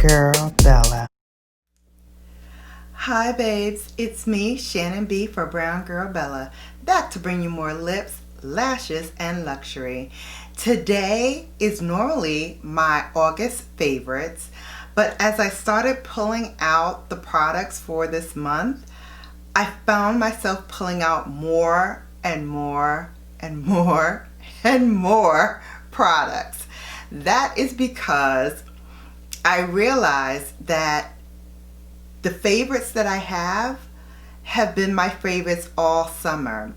Girl Bella. Hi babes, it's me, Shannon B for Brown Girl Bella, back to bring you more lips, lashes, and luxury. Today is normally my August favorites, but as I started pulling out the products for this month, I found myself pulling out more and more and more and more products. That is because I realized that the favorites that I have been my favorites all summer.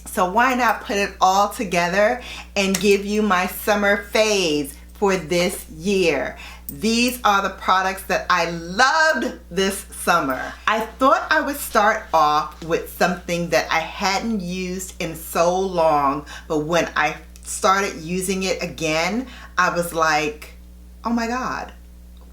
So why not put it all together and give you my summer faves for this year? These are the products that I loved this summer. I thought I would start off with something that I hadn't used in so long, but when I started using it again, I was like, oh my God,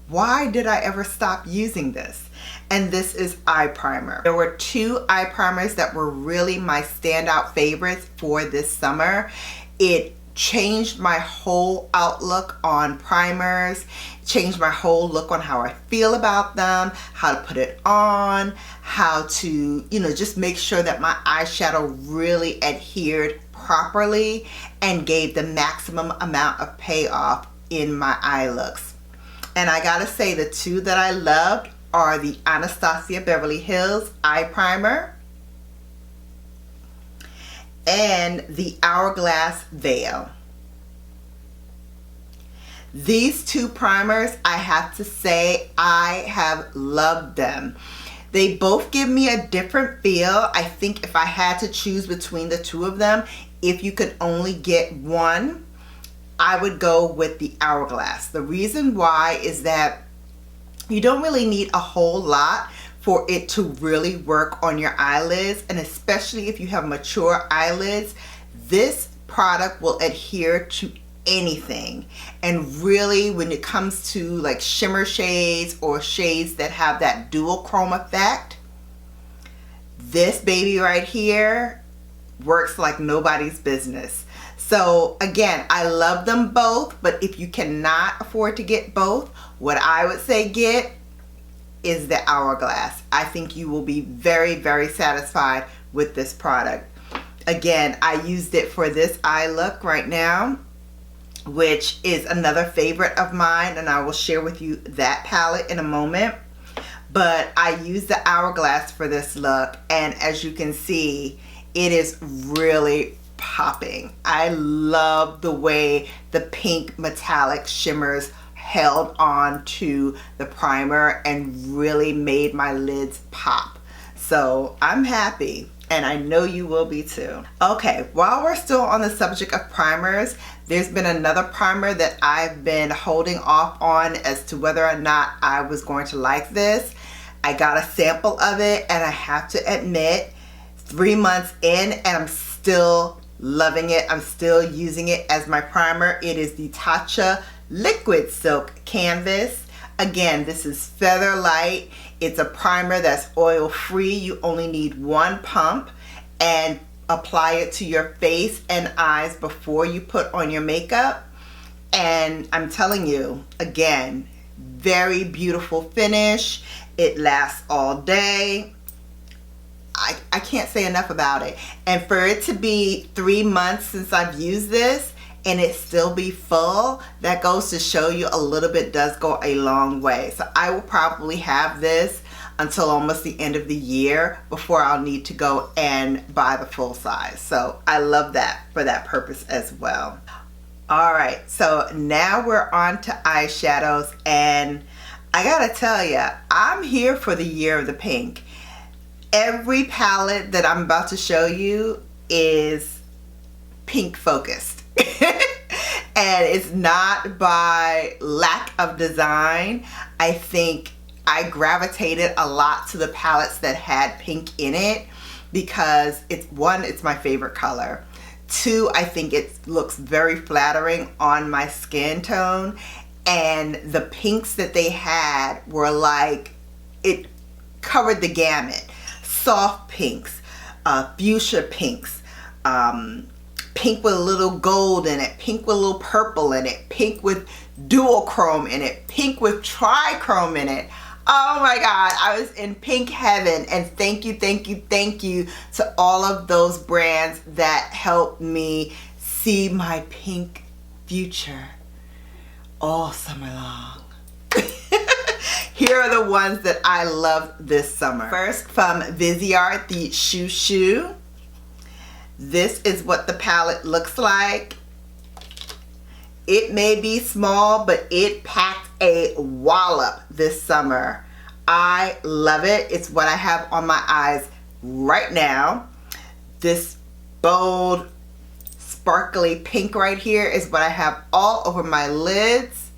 why did I ever stop using this? And this is eye primer. There were two eye primers that were really my standout favorites for this summer. It changed my whole outlook on primers, changed my whole look on how I feel about them, how to put it on, how to, just make sure that my eyeshadow really adhered properly and gave the maximum amount of payoff in my eye looks. And I gotta say, the two that I loved are the Anastasia Beverly Hills eye primer and the Hourglass veil. These two primers, I have to say, I have loved them. They both give me a different feel. I think if I had to choose between the two of them, if you could only get one, I would go with the Hourglass. The reason why is that you don't really need a whole lot for it to really work on your eyelids, and especially if you have mature eyelids, this product will adhere to anything. And really, when it comes to like shimmer shades or shades that have that dual chrome effect, this baby right here works like nobody's business. So again, I love them both, but if you cannot afford to get both, what I would say get is the Hourglass. I think you will be very, very satisfied with this product. Again, I used it for this eye look right now, which is another favorite of mine, and I will share with you that palette in a moment. But I used the Hourglass for this look, and as you can see, it is really popping. I love the way the pink metallic shimmers held on to the primer and really made my lids pop. So I'm happy, and I know you will be too. Okay, while we're still on the subject of primers, there's been another primer that I've been holding off on as to whether or not I was going to like this. I got a sample of it, and I have to admit, 3 months in, and I'm still loving it. I'm still using it as my primer. It is the Tatcha Liquid Silk Canvas. Again, this is feather light. It's a primer that's oil free. You only need one pump and apply it to your face and eyes before you put on your makeup. And I'm telling you, again, very beautiful finish. It lasts all day. I can't say enough about it. And for it to be 3 months since I've used this and it still be full, that goes to show you a little bit does go a long way. So I will probably have this until almost the end of the year before I'll need to go and buy the full size. So I love that for that purpose as well. All right, so now we're on to eyeshadows, and I gotta tell you, I'm here for the year of the pink. Every palette that I'm about to show you is pink focused. And it's not by lack of design. I think I gravitated a lot to the palettes that had pink in it because it's my favorite color. 2, I think it looks very flattering on my skin tone. And the pinks that they had were like, it covered the gamut. Soft pinks, fuchsia pinks, pink with a little gold in it, pink with a little purple in it, pink with dual chrome in it, pink with trichrome in it. Oh my God, I was in pink heaven. And thank you, thank you, thank you to all of those brands that helped me see my pink future all summer long. Here are the ones that I love this summer. First, from Viseart, the Shoo Shoo. This is what the palette looks like. It may be small, but it packed a wallop this summer. I love it. It's what I have on my eyes right now. This bold, sparkly pink right here is what I have all over my lids.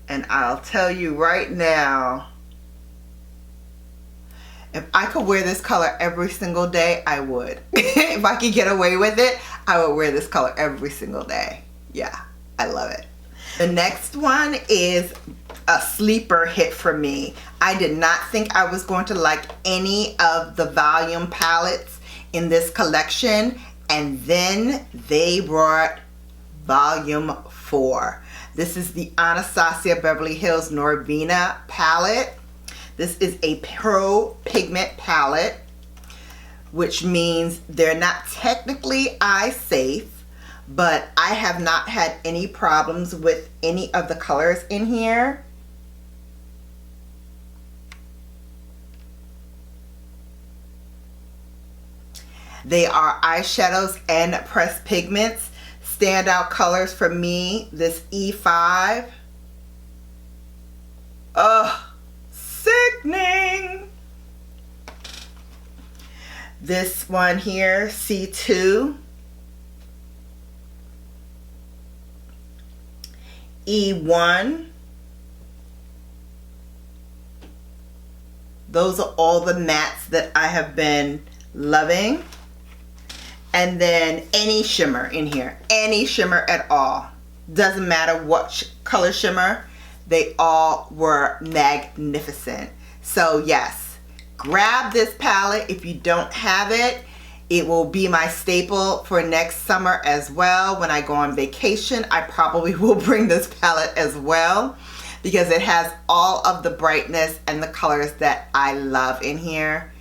And I'll tell you right now, if I could wear this color every single day, I would. If I could get away with it, I would wear this color every single day. Yeah, I love it. The next one is a sleeper hit for me. I did not think I was going to like any of the volume palettes in this collection, and then they brought volume 4. This is the Anastasia Beverly Hills Norvina palette. This is a pro pigment palette, which means they're not technically eye safe, but I have not had any problems with any of the colors in here. They are eyeshadows and pressed pigments. Standout colors for me, this E5. Ugh. Sickening. This one here, C2. E1. Those are all the mattes that I have been loving. And then any shimmer in here, any shimmer at all. Doesn't matter what color shimmer. They all were magnificent. So yes, grab this palette if you don't have it. It will be my staple for next summer as well. When I go on vacation, I probably will bring this palette as well because it has all of the brightness and the colors that I love in here.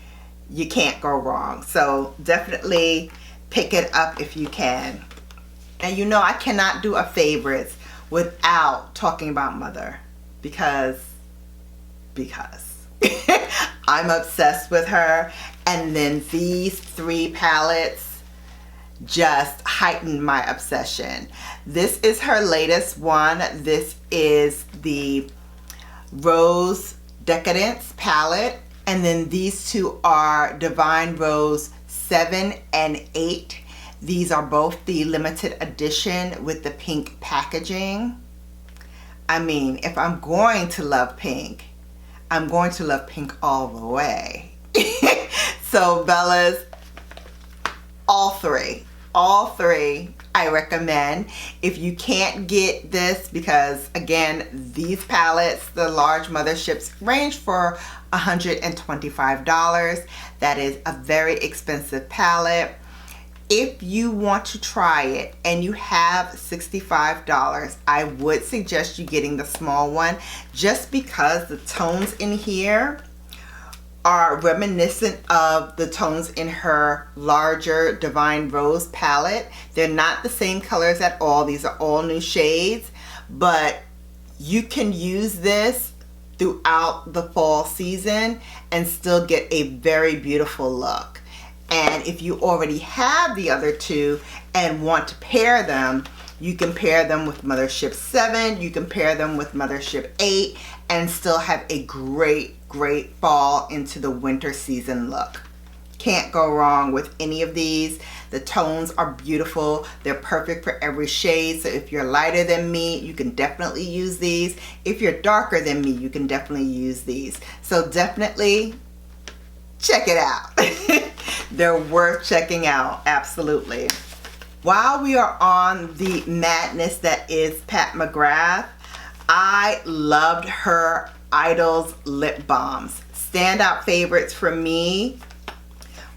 You can't go wrong. So definitely pick it up if you can. And you know I cannot do a favorites without talking about Mother because I'm obsessed with her. And then these 3 palettes just heightened my obsession. This is her latest one. This is the Rose Decadence palette. And then these 2 are Divine Rose 7 and 8. These are both the limited edition with the pink packaging. I mean, if I'm going to love pink, I'm going to love pink all the way. So Bella's, all three I recommend. If you can't get this, because again, these palettes, the large motherships, range for $125. That is a very expensive palette. If you want to try it and you have $65, I would suggest you getting the small one just because the tones in here are reminiscent of the tones in her larger Divine Rose palette. They're not the same colors at all. These are all new shades, but you can use this throughout the fall season and still get a very beautiful look. And if you already have the other 2 and want to pair them, you can pair them with Mothership 7, you can pair them with Mothership 8 and still have a great fall into the winter season look. Can't go wrong with any of these. The tones are beautiful. They're perfect for every shade. So if you're lighter than me, you can definitely use these. If you're darker than me, you can definitely use these. So definitely check it out. They're worth checking out, absolutely. While we are on the madness that is Pat Mcgrath, I loved her Idols lip balms. Standout favorites for me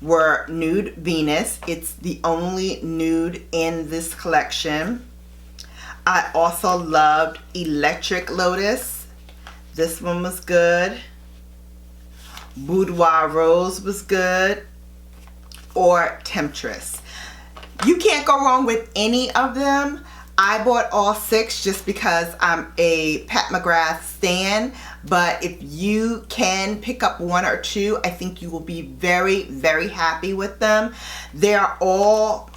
were Nude Venus. It's the only nude in this collection. I also loved Electric Lotus. This one was good. Boudoir Rose was good. Or Temptress. You can't go wrong with any of them. I bought all 6 just because I'm a Pat McGrath stan, but if you can pick up 1 or 2, I think you will be very, very happy with them. They are all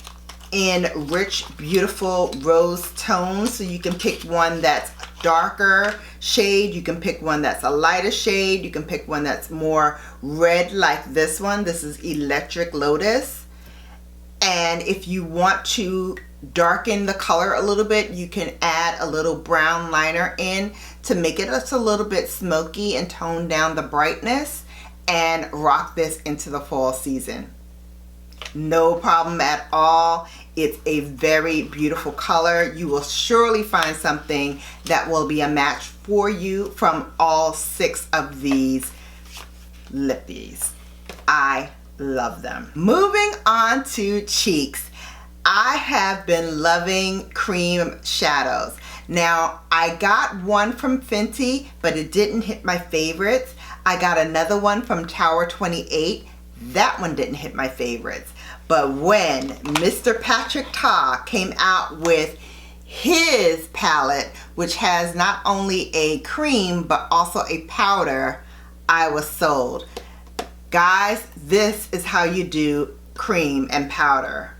in rich, beautiful rose tones, so you can pick one that's darker shade, you can pick one that's a lighter shade, you can pick one that's more red like this one. This is Electric Lotus. And if you want to darken the color a little bit, you can add a little brown liner in to make it just a little bit smoky and tone down the brightness, and rock this into the fall season. No problem at all. It's a very beautiful color. You will surely find something that will be a match for you from all 6 of these lippies. I love them. Moving on to cheeks. I have been loving cream shadows. Now, I got one from Fenty, but it didn't hit my favorites. I got another one from Tower 28. That one didn't hit my favorites. But when Mr. Patrick Ta came out with his palette, which has not only a cream, but also a powder, I was sold. Guys, this is how you do cream and powder.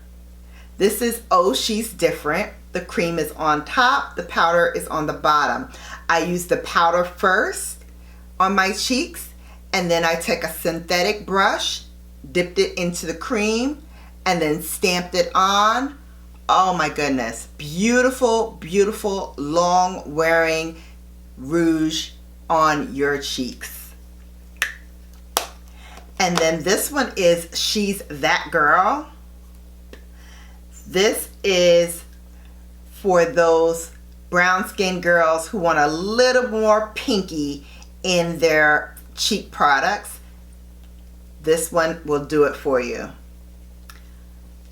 This is Oh She's Different. The cream is on top, the powder is on the bottom. I use the powder first on my cheeks, and then I take a synthetic brush, dipped it into the cream, and then stamped it on. Oh my goodness. Beautiful, beautiful, long wearing rouge on your cheeks. And then this one is She's That Girl. This is for those brown skinned girls who want a little more pinky in their cheek products. This one will do it for you.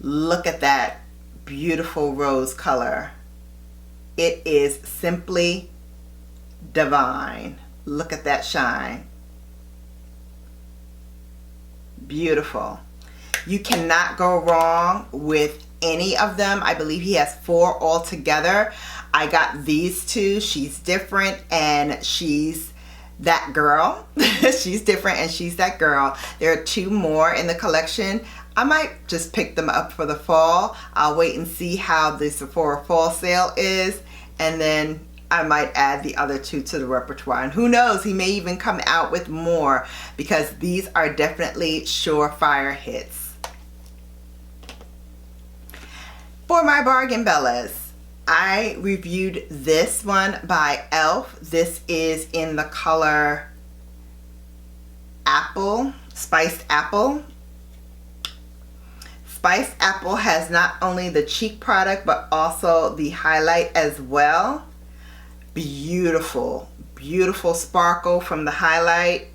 Look at that beautiful rose color. It is simply divine. Look at that shine. Beautiful. You cannot go wrong with any of them. I believe he has 4 altogether. I got these 2, She's Different and She's That Girl. She's Different and She's That Girl. There are 2 more in the collection. I might just pick them up for the fall. I'll wait and see how the Sephora fall sale is, and then I might add the other 2 to the repertoire. And who knows, he may even come out with more, because these are definitely surefire hits. For my bargain bellas, I reviewed this one by e.l.f. This is in the color Apple, Spiced Apple. Spiced Apple has not only the cheek product, but also the highlight as well. Beautiful, beautiful sparkle from the highlight.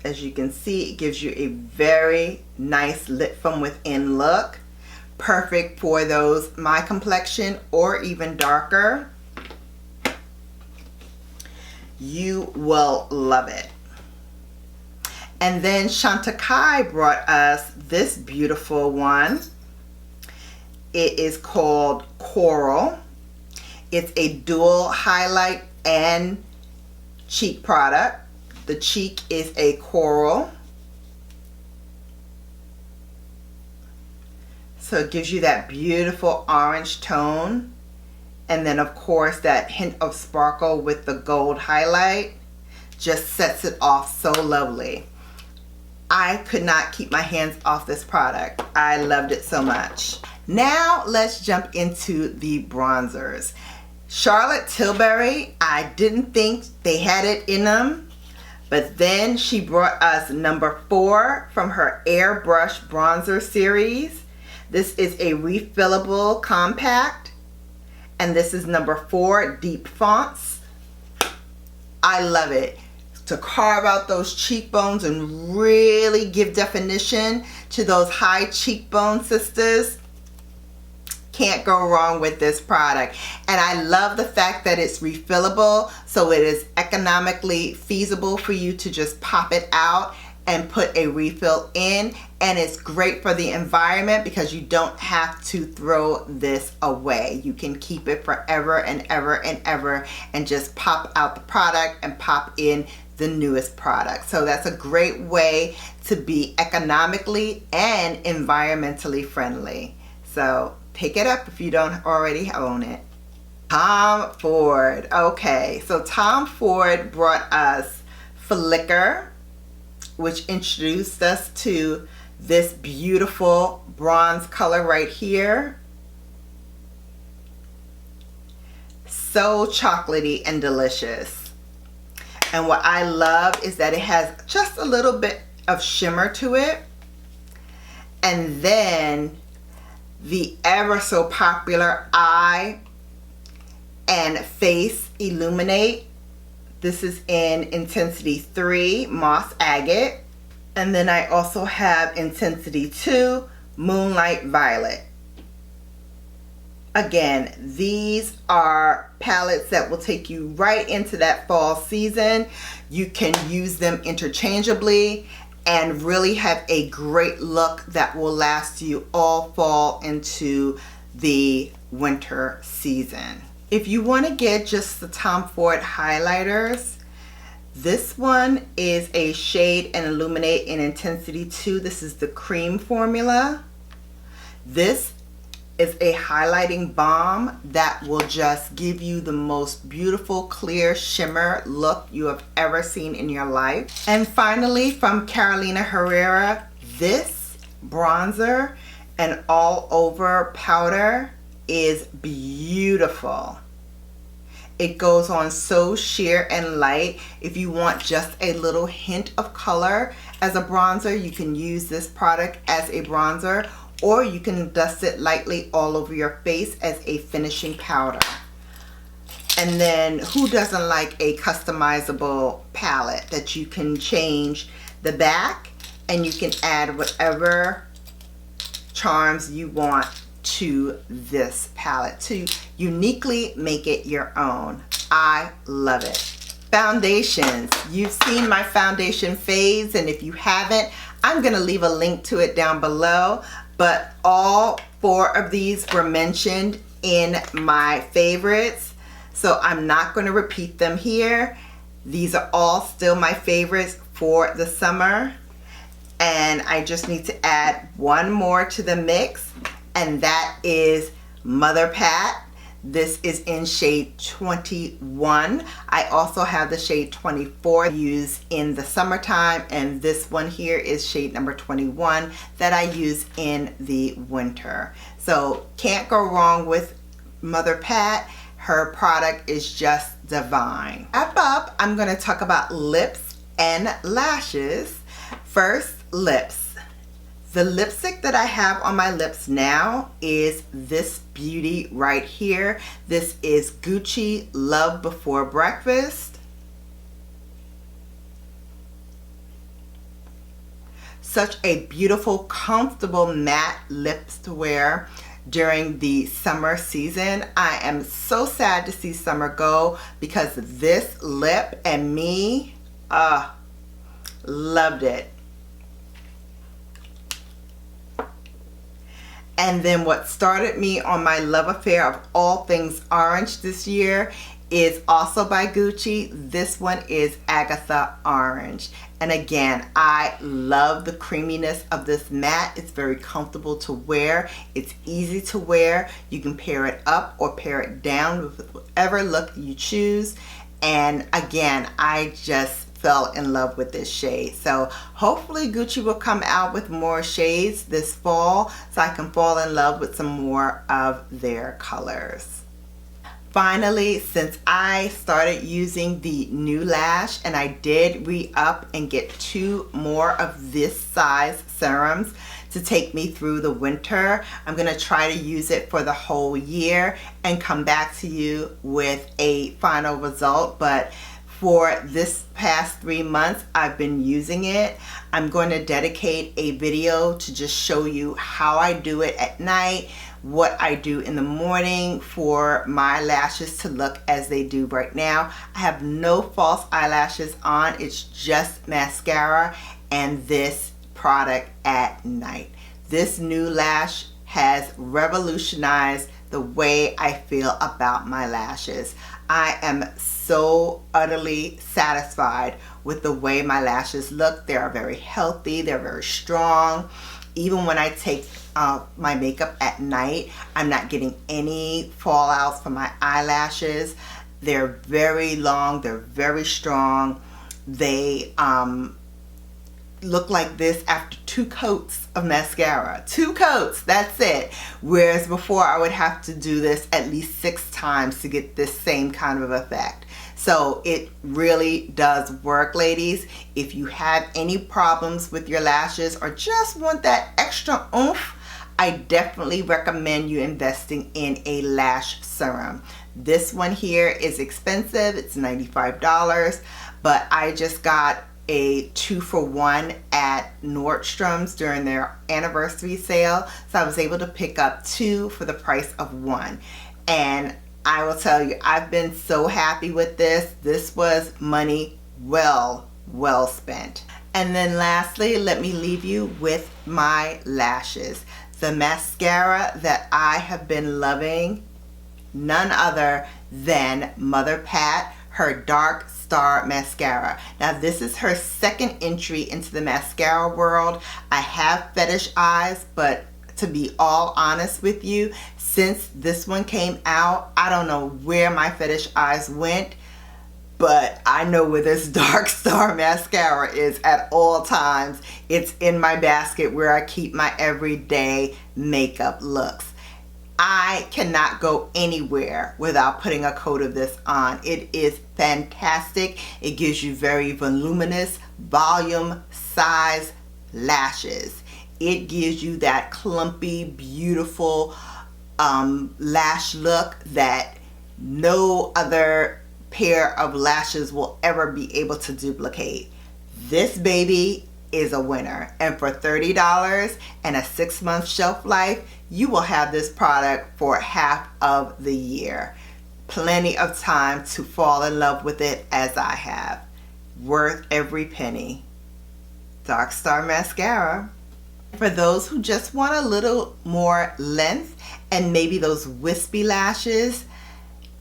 As you can see, it gives you a very nice lit from within look. Perfect for those my complexion or even darker. You will love it. And then Chantecaille brought us this beautiful one. It is called Coral. It's a dual highlight and cheek product. The cheek is a coral. So it gives you that beautiful orange tone. And then of course that hint of sparkle with the gold highlight just sets it off so lovely. I could not keep my hands off this product. I loved it so much. Now let's jump into the bronzers. Charlotte Tilbury, I didn't think they had it in them, but then she brought us number 4 from her Airbrush Bronzer series. This is a refillable compact, and this is number 4, Deep Fonts. I love it. to carve out those cheekbones and really give definition to those high cheekbone sisters. Can't go wrong with this product. And I love the fact that it's refillable, so it is economically feasible for you to just pop it out and put a refill in. And it's great for the environment because you don't have to throw this away. You can keep it forever and ever and ever and just pop out the product and pop in the newest product. So that's a great way to be economically and environmentally friendly. So pick it up if you don't already own it. Tom Ford. Okay, so Tom Ford brought us Flicker, which introduced us to this beautiful bronze color right here. So chocolatey and delicious. And what I love is that it has just a little bit of shimmer to it. And then the ever so popular eye and face illuminate. This is in intensity 3 moss agate, and then I also have intensity 2 moonlight violet. Again, these are palettes that will take you right into that fall season. You can use them interchangeably and really have a great look that will last you all fall into the winter season. If you want to get just the Tom Ford highlighters, this one is a Shade and Illuminate in Intensity 2. This is the cream formula. This is a highlighting balm that will just give you the most beautiful clear shimmer look you have ever seen in your life. And finally, from Carolina Herrera, this bronzer and all over powder is beautiful. It goes on so sheer and light. If you want just a little hint of color as a bronzer, you can use this product as a bronzer, or you can dust it lightly all over your face as a finishing powder. And then who doesn't like a customizable palette that you can change the back and you can add whatever charms you want to this palette to uniquely make it your own. I love it. Foundations. You've seen my foundation faves, and if you haven't, I'm gonna leave a link to it down below. But all 4 of these were mentioned in my favorites, so I'm not going to repeat them here. These are all still my favorites for the summer, and I just need to add one more to the mix, and that is Mother Pat. This is in shade 21. I also have the shade 24 used in the summertime, and this one here is shade number 21 that I use in the winter. So can't go wrong with Mother Pat. Her product is just divine. Wrap up, I'm going to talk about lips and lashes. First, lips. The lipstick that I have on my lips now is this beauty right here. This is Gucci Love Before Breakfast. Such a beautiful, comfortable matte lips to wear during the summer season. I am so sad to see summer go because this lip and me, loved it. And then what started me on my love affair of all things orange this year is also by Gucci. This one is Agatha Orange. And again, I love the creaminess of this matte. It's very comfortable to wear. It's easy to wear. You can pair it up or pair it down with whatever look you choose. And again, I just fell in love with this shade. So hopefully Gucci will come out with more shades this fall so I can fall in love with some more of their colors. Finally, since I started using the new lash, and I did re-up and get 2 more of this size serums to take me through the winter, I'm going to try to use it for the whole year and come back to you with a final result. But For this past 3 months, I've been using it. I'm going to dedicate a video to just show you how I do it at night, what I do in the morning for my lashes to look as they do right now. I have no false eyelashes on. It's just mascara and this product at night. This new lash has revolutionized the way I feel about my lashes. I am so utterly satisfied with the way my lashes look. They are very healthy, they're very strong. Even when I take my makeup at night, I'm not getting any fallouts from my eyelashes. They're very long, they're very strong. They look like this after 2 coats of mascara. 2 coats, that's it. Whereas before I would have to do this at least 6 times to get this same kind of effect. So it really does work, ladies. If you have any problems with your lashes or just want that extra oomph, I definitely recommend you investing in a lash serum. This one here is expensive, it's $95, but I just got a 2-for-1 at Nordstrom's during their anniversary sale, so I was able to pick up 2 for the price of 1. And I will tell you, I've been so happy with this. This was money well spent. And then lastly, let me leave you with my lashes. The mascara that I have been loving, none other than Mother Pat, her Dark Star Mascara. Now this is her second entry into the mascara world. I have fetish eyes, but to be all honest with you, since this one came out, I don't know where my fetish eyes went, but I know where this Dark Star Mascara is at all times. It's in my basket where I keep my everyday makeup looks. I cannot go anywhere without putting a coat of this on. It is fantastic. It gives you very voluminous, volume size lashes. It gives you that clumpy, beautiful lash look that no other pair of lashes will ever be able to duplicate. This baby is a winner, and for $30 and a 6-month shelf life, you will have this product for half of the year. Plenty of time to fall in love with it as I have. Worth every penny. Dark Star Mascara. For those who just want a little more length and maybe those wispy lashes,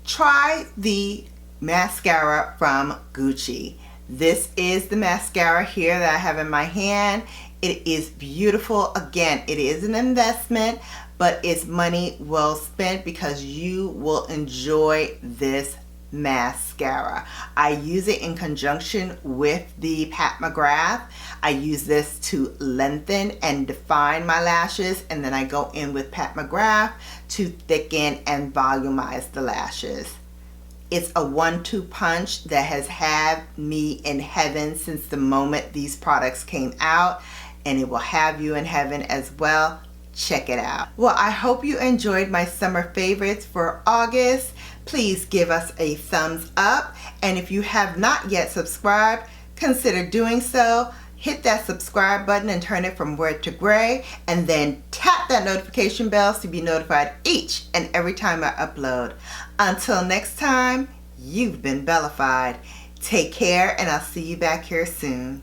try the mascara from Gucci. This is the mascara here that I have in my hand. It is beautiful. Again, it is an investment, but it's money well spent because you will enjoy this mascara. I use it in conjunction with the Pat McGrath. I use this to lengthen and define my lashes, and then I go in with Pat McGrath to thicken and volumize the lashes. It's a 1-2 punch that has had me in heaven since the moment these products came out, and it will have you in heaven as well. Check it out. Well, I hope you enjoyed my summer favorites for August. Please give us a thumbs up, and if you have not yet subscribed, consider doing so. Hit that subscribe button and turn it from red to gray, and then tap that notification bell to be notified each and every time I upload. Until next time, you've been Bellafied. Take care, and I'll see you back here soon.